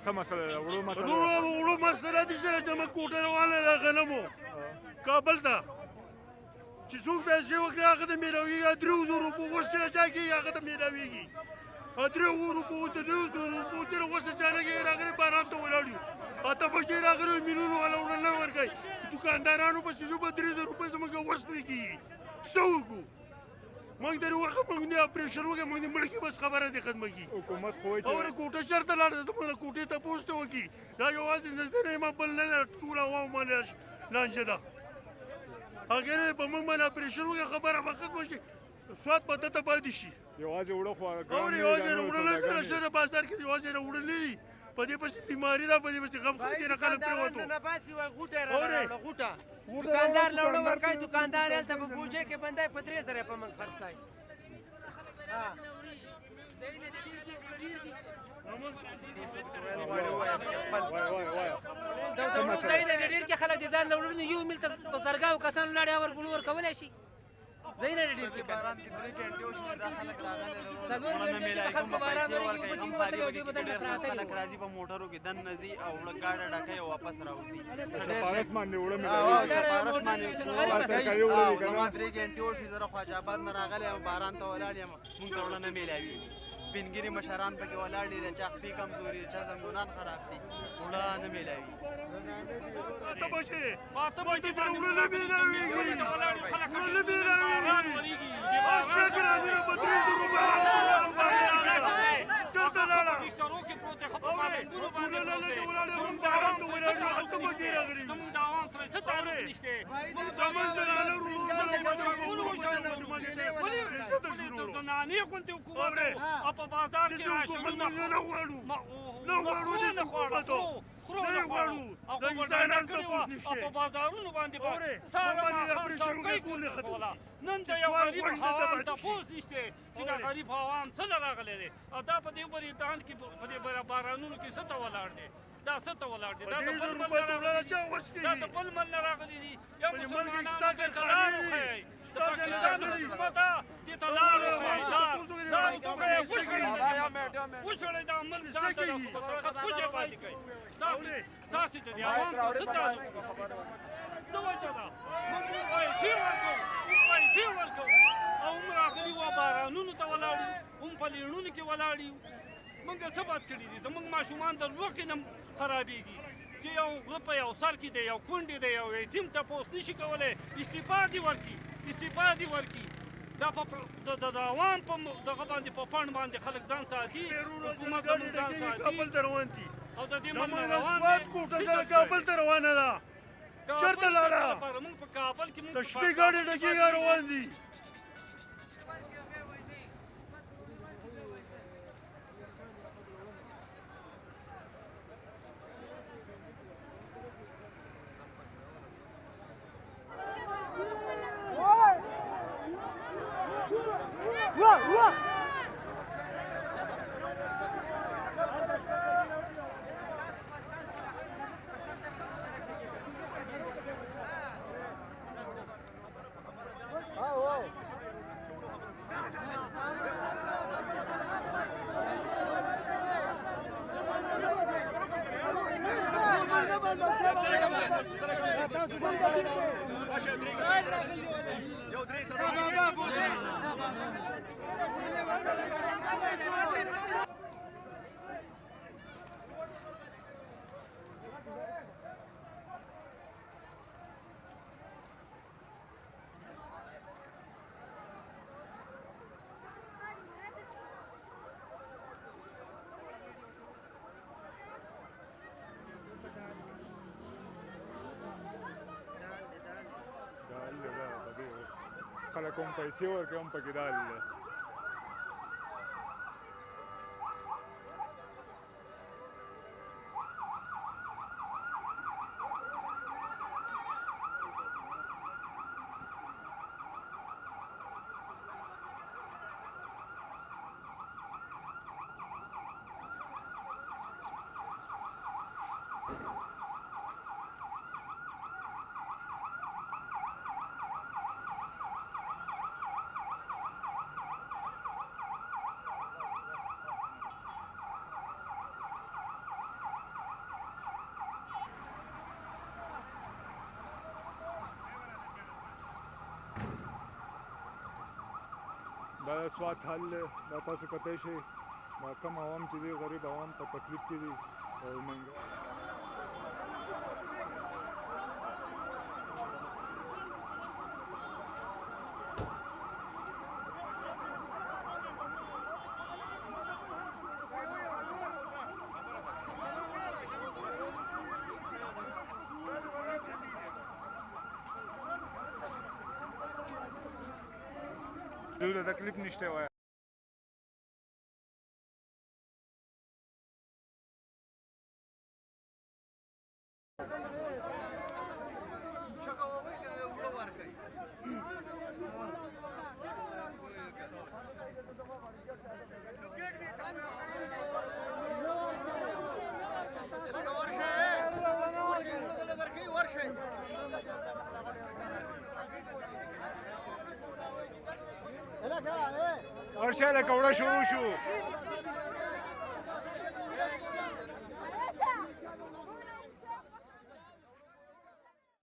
څه مسله ده وړو مسله وړو مسله دې سره چې موږ کوټه روانه ده غنمو کابل ته چې څوک پیسې وکړي هغه ته میلاویږي 3,000 روپو غوښتې چا کېږي هغه ته میلاویږي 3,000 روپو 3,000 روپو تېره غوښته چا نه کېږي راغلي باران ته ولاړ یو اته بجې راغلي میلیونو والا وړه نه ورکوي دوکاندارانو په سیزو به 3,000 روپۍ زموږ وس نه کېږي څه وکړو موږ درې وخت موږ نه اپریشن وکړي موږ مړه کې بس خبره دې ختمه کړي حکومت خو وایي چې اوره کوټه چېرته لاړه ته موږ کوټې تپوس ته وکړي دا یوازې نظر یې ما بل نه ده ټوله عوام باندې لانجه ده هغې نه په موږ باندې اپریشن وکړي خبره به ختمه شي سواد په ده ته پاتې شي یوازې وړه خو اوره یوازې وړه نه ده رسته ده بازار کې یوازې وړه نه دي په دې پسې بیماري ده په دې پسې غم خوري نه خلک پرېوتو دوکاندار لوړه ورکوي دوکاندار هلته په بوجۍ کې بندی په 3,000 په موږ خرڅوي د ځایونه ډېر کې خلک د ځان له وړلو یو میل ته په زرګاو کسانو لاړې ورګلو ورکولی شي ځایونه ډېر کې څلور ګنټې شي په خلکو باران ورېږي اوبه دي وتلې او دوی به دلته پراته خلک راځي په موټرو کې دننه ځي او ګاډه ډکوي او واپس راوځي شپاړس باندې وړه مې شپاړس باندې زما 3 ګنټې وشوې زه خواجه آباد نه راغلی یم باران ته ولاړ یم مونږ ته وړه نه میلاوي سپینګیري مشران پکې ولاړ دي چا خپې کمزوري چا زنګونان خراب دي وړه نه میلاوي اته بجې تر وړه نه میلاویږي وړه نه میلاویږي شکر امیر په 3,000 روپۍ چېرته لاړه بسترو کې پروت دی خو په مالنګونو باندې پروت دی موږ د عوام ته ولاړو اته بجې راغلي زموږ د عوام سره څه تعلق نشته موږ زموږ زنانه د زنانې غوندې حکومت او په بازار کې راشنونه نه غواړو نه غواړو دې حکومت خرو نه غواړو او په بازارونو باندې نن د یو غریب عوام تپوس نشته چې د غریب عوام څه له راغلی دی او دا په دې بریتان کې په دې بارانونو کې څه ته ولاړ دی دا څه ته ولاړ دی دا د بل مل نه راغلي دي یا مسلمانانو دې ته لار وښیئ د پاکستان حکومته دې ته لار وښیئ لار وښیئ وشړئ دا عمل ځان ته د وجې پاتې کوي ستاسې ته د عوام سره څه تعلق دی څه وجه ده موږ پیسې ورکوو او موږ راغلي وو بارانونو ته ولاړ یو هم په لیڼونو کې ولاړ یو موږ څه بد کړي دي زموږ ماشومان د لوږې نه خرابېږي چې یو غره په یو سر کې دی یو کونډې دی یو یتیم تپوس نشي کولی استعفا دې ورکړي دا د عوام په دغه باندې په پڼ باندې خلک ځان ساتي حکومت زموږ ځان ساتي کابل ته روان دي او د دې مل نه روان دی کوټه سره کابل ته روانه ده چېرته لاړه موږ په کابل کې د شپې ګاډي ډکېږي روان دي خلک هم پیسې ورکوي هم پکې دا حل دی دا د سوات حل دی دا تاسو کتی شئ دا کم عوام چې دی غریب عوام په تکلیف کې دي او دوی ته تکلیف نشته وایه ورشه لکه وړه شروع شو